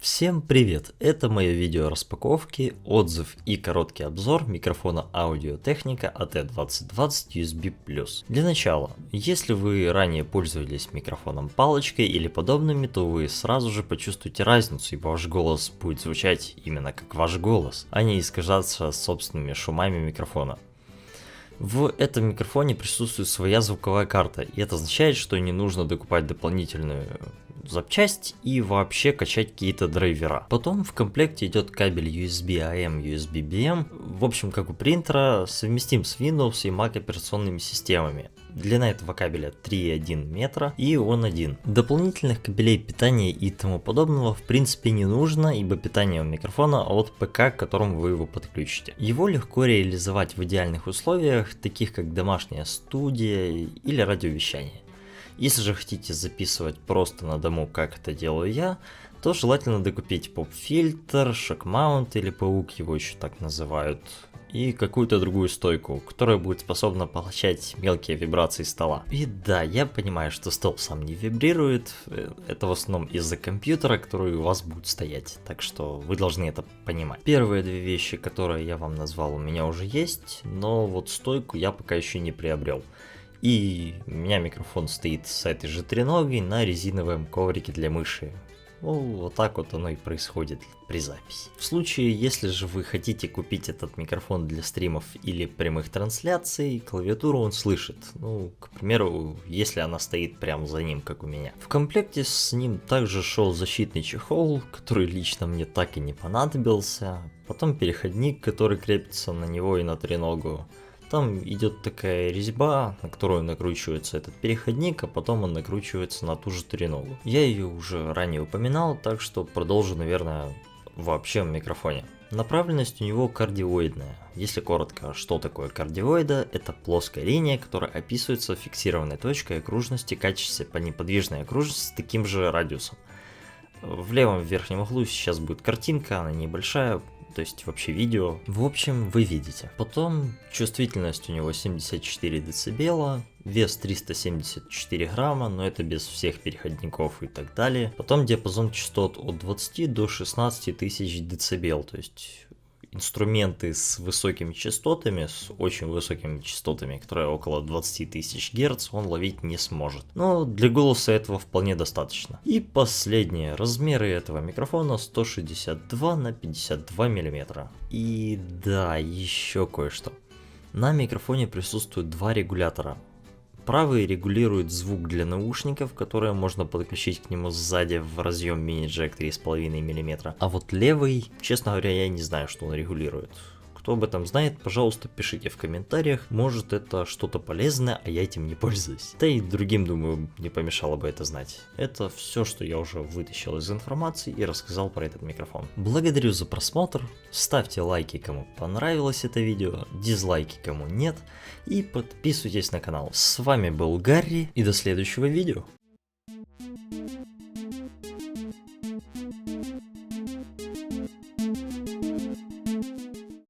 Всем привет! Это мое видео распаковки, отзыв и короткий обзор микрофона Audio-Technica AT2020 USB+. Для начала, если вы ранее пользовались микрофоном палочкой или подобными, то вы сразу же почувствуете разницу, ибо ваш голос будет звучать именно как ваш голос, а не искажаться собственными шумами микрофона. В этом микрофоне присутствует своя звуковая карта, и это означает, что не нужно докупать дополнительную запчасть и вообще качать какие-то драйвера. Потом в комплекте идет кабель USB-AM, USB-BM, в общем как у принтера, совместим с Windows и Mac операционными системами. Длина этого кабеля 3,1 метра и он один. Дополнительных кабелей питания и тому подобного в принципе не нужно, ибо питание у микрофона от ПК, к которому вы его подключите. Его легко реализовать в идеальных условиях, таких как домашняя студия или радиовещание. Если же хотите записывать просто на дому, как это делаю я, то желательно докупить поп-фильтр, шок-маунт или паук, его еще так называют, и какую-то другую стойку, которая будет способна поглощать мелкие вибрации стола. И да, я понимаю, что стол сам не вибрирует, это в основном из-за компьютера, который у вас будет стоять, так что вы должны это понимать. Первые две вещи, которые я вам назвал, у меня уже есть, но вот стойку я пока еще не приобрел. И у меня микрофон стоит с этой же треногой на резиновом коврике для мыши. Ну, вот так вот оно и происходит при записи. В случае, если же вы хотите купить этот микрофон для стримов или прямых трансляций, клавиатуру он слышит. Ну, к примеру, если она стоит прямо за ним, как у меня. В комплекте с ним также шел защитный чехол, который лично мне так и не понадобился. Потом переходник, который крепится на него и на треногу. Там идет такая резьба, на которую накручивается этот переходник, а потом он накручивается на ту же треногу. Я ее уже ранее упоминал, так что продолжу, наверное, вообще в микрофоне. Направленность у него кардиоидная. Если коротко, что такое кардиоида? Это плоская линия, которая описывается фиксированной точкой окружности, катящейся по неподвижной окружности с таким же радиусом. В левом верхнем углу сейчас будет картинка, она небольшая, то есть вообще видео. В общем, вы видите. Потом чувствительность у него 74 дБ, вес 374 грамма, но это без всех переходников и так далее. Потом диапазон частот от 20 до 16 тысяч дБ, то есть инструменты с высокими частотами, с очень высокими частотами, которые около 20 тысяч Гц, он ловить не сможет. Но для голоса этого вполне достаточно. И последние размеры этого микрофона 162 на 52 мм. И да, еще кое-что. На микрофоне присутствуют два регулятора. Правый регулирует звук для наушников, которые можно подключить к нему сзади в разъем мини-джек 3,5 мм. А вот левый, честно говоря, я не знаю, что он регулирует. Кто об этом знает, пожалуйста, пишите в комментариях, может это что-то полезное, а я этим не пользуюсь. Да и другим, думаю, не помешало бы это знать. Это все, что я уже вытащил из информации и рассказал про этот микрофон. Благодарю за просмотр, ставьте лайки, кому понравилось это видео, дизлайки, кому нет, и подписывайтесь на канал. С вами был Гарри, и до следующего видео.